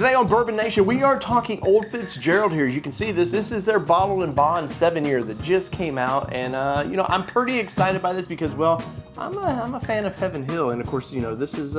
Today on Bourbon Nation, we are talking Old Fitzgerald here. As you can see this is their bottled and bond 7-year that just came out. And you know, I'm pretty excited by this because, well, I'm a fan of Heaven Hill. And of course, you know, this is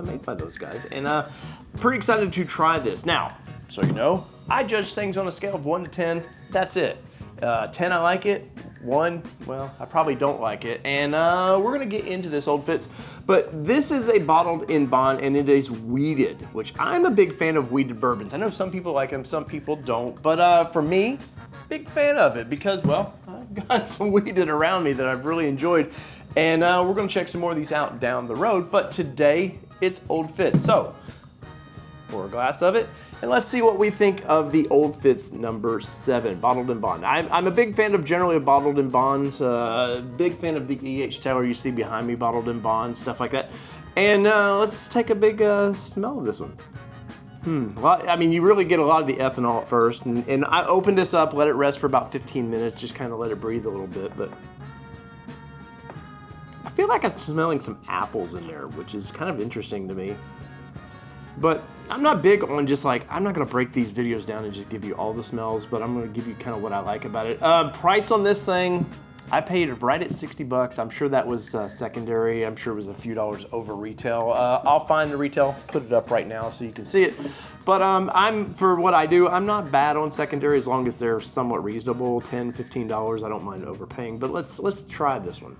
made by those guys. And pretty excited to try this. Now, so you know, I judge things on a scale of 1 to 10. That's it. 10, I like it. 1, well, I probably don't like it. And we're gonna get into this Old Fitz, but this is a bottled in bond and it is wheated, which I'm a big fan of wheated bourbons. I know some people like them, some people don't, but for me, big fan of it because, well, I've got some wheated around me that I've really enjoyed. And we're gonna check some more of these out down the road, but today it's Old Fitz. So, pour a glass of it, and let's see what we think of the Old Fitz number 7, bottled in bond. I'm a big fan of generally bottled in bond, big fan of the E.H. Taylor you see behind me, bottled in bond, stuff like that. And let's take a big smell of this one. Well, I mean, you really get a lot of the ethanol at first, and I opened this up, let it rest for about 15 minutes, just kind of let it breathe a little bit, but I feel like I'm smelling some apples in there, which is kind of interesting to me. But I'm not big on just like, I'm not gonna break these videos down and just give you all the smells, but I'm gonna give you kind of what I like about it. Price on this thing, I paid right at 60 bucks. I'm sure that was secondary. I'm sure it was a few dollars over retail. I'll find the retail, put it up right now so you can see it. But for what I do, I'm not bad on secondary as long as they're somewhat reasonable, $10, $15. I don't mind overpaying, but let's try this one.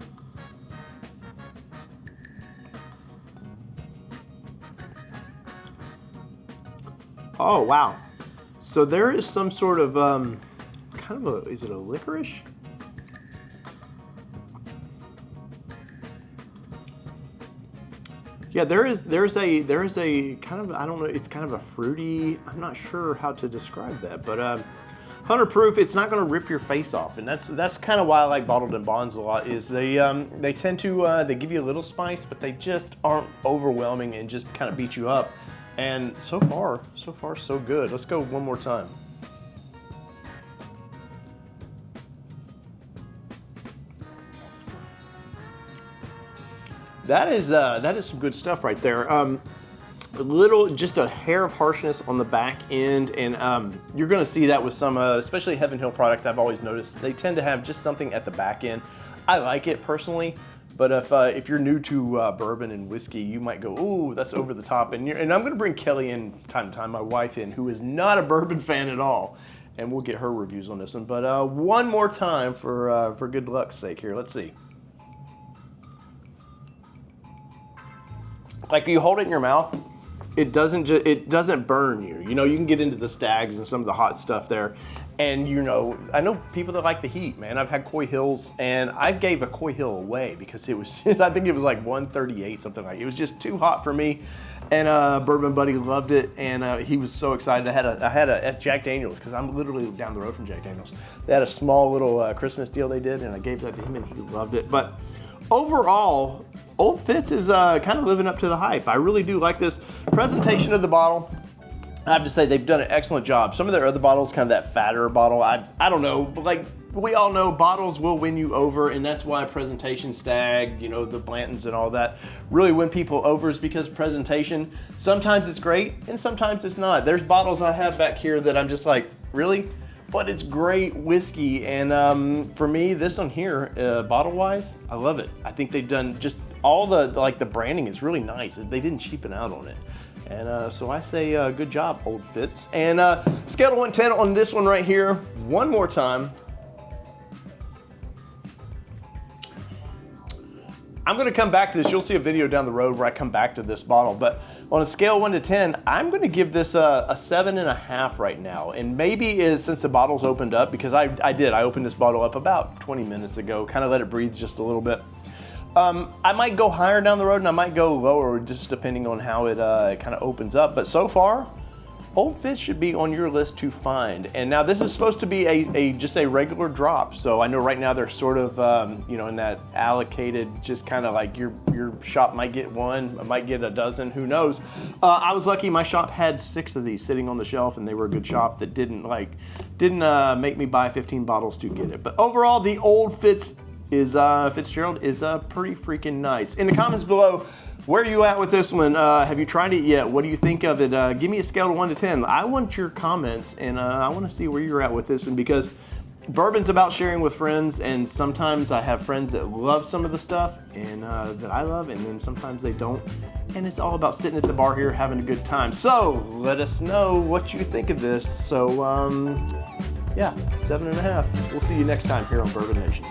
Oh, wow. So there is some sort of, kind of is it a licorice? Yeah, there's a kind of, I don't know, it's kind of a fruity, I'm not sure how to describe that, but 100 proof, it's not gonna rip your face off. And that's kind of why I like bottled in bonds a lot, is they tend to, they give you a little spice, but they just aren't overwhelming and just kind of beat you up. And so far, so good. Let's go one more time. That is some good stuff right there. Just a hair of harshness on the back end, and you're gonna see that with some, especially Heaven Hill products. I've always noticed they tend to have just something at the back end. I like it personally. But if you're new to bourbon and whiskey, you might go, ooh, that's over the top. And I'm going to bring Kelly in time to time, my wife in, who is not a bourbon fan at all. And we'll get her reviews on this one. But one more time for good luck's sake here. Let's see. Like you hold it in your mouth, it doesn't burn you. You know, you can get into the stags and some of the hot stuff there. And you know, I know people that like the heat, man. I've had Coy Hills, and I gave a Coy Hill away because it was, I think it was like 138, something like. It was just too hot for me. And Bourbon Buddy loved it, and he was so excited. I had a at Jack Daniels, because I'm literally down the road from Jack Daniels. They had a small little Christmas deal they did, and I gave that to him, and he loved it. But overall, Old Fitz is kind of living up to the hype. I really do like this presentation of the bottle. I have to say they've done an excellent job. Some of their other bottles, kind of that fatter bottle, I don't know, but like we all know, bottles will win you over, and that's why presentation stag, you know, the Blantons and all that really win people over, is because presentation, sometimes it's great and sometimes it's not. There's bottles I have back here that I'm just like, really? But it's great whiskey, and for me, this one here, bottle-wise, I love it. I think they've done just all the branding is really nice. They didn't cheapen out on it. And so I say good job, Old Fitz. And scale to 1 to 10 on this one right here. One more time. I'm gonna come back to this. You'll see a video down the road where I come back to this bottle, but on a scale of 1 to 10, I'm gonna give this a 7.5 right now. And maybe since the bottle's opened up, because I opened this bottle up about 20 minutes ago, kind of let it breathe just a little bit. I might go higher down the road and I might go lower, just depending on how it kind of opens up. But so far, Old Fitz should be on your list to find. And now this is supposed to be just a regular drop. So I know right now they're sort of, you know, in that allocated, just kind of like your shop might get one, might get a dozen, who knows. I was lucky, my shop had 6 of these sitting on the shelf, and they were a good shop that didn't make me buy 15 bottles to get it. But overall, the Old Fitzgerald is pretty freaking nice. In the comments below, Where are you at with this one? Have you tried it yet? What do you think of it? Give me a scale of 1 to 10. I want your comments, and I want to see where you're at with this one, because bourbon's about sharing with friends, and sometimes I have friends that love some of the stuff and that I love, and then sometimes they don't. And it's all about sitting at the bar here having a good time. So let us know what you think of this. So yeah, 7.5. We'll see you next time here on Bourbon Nation.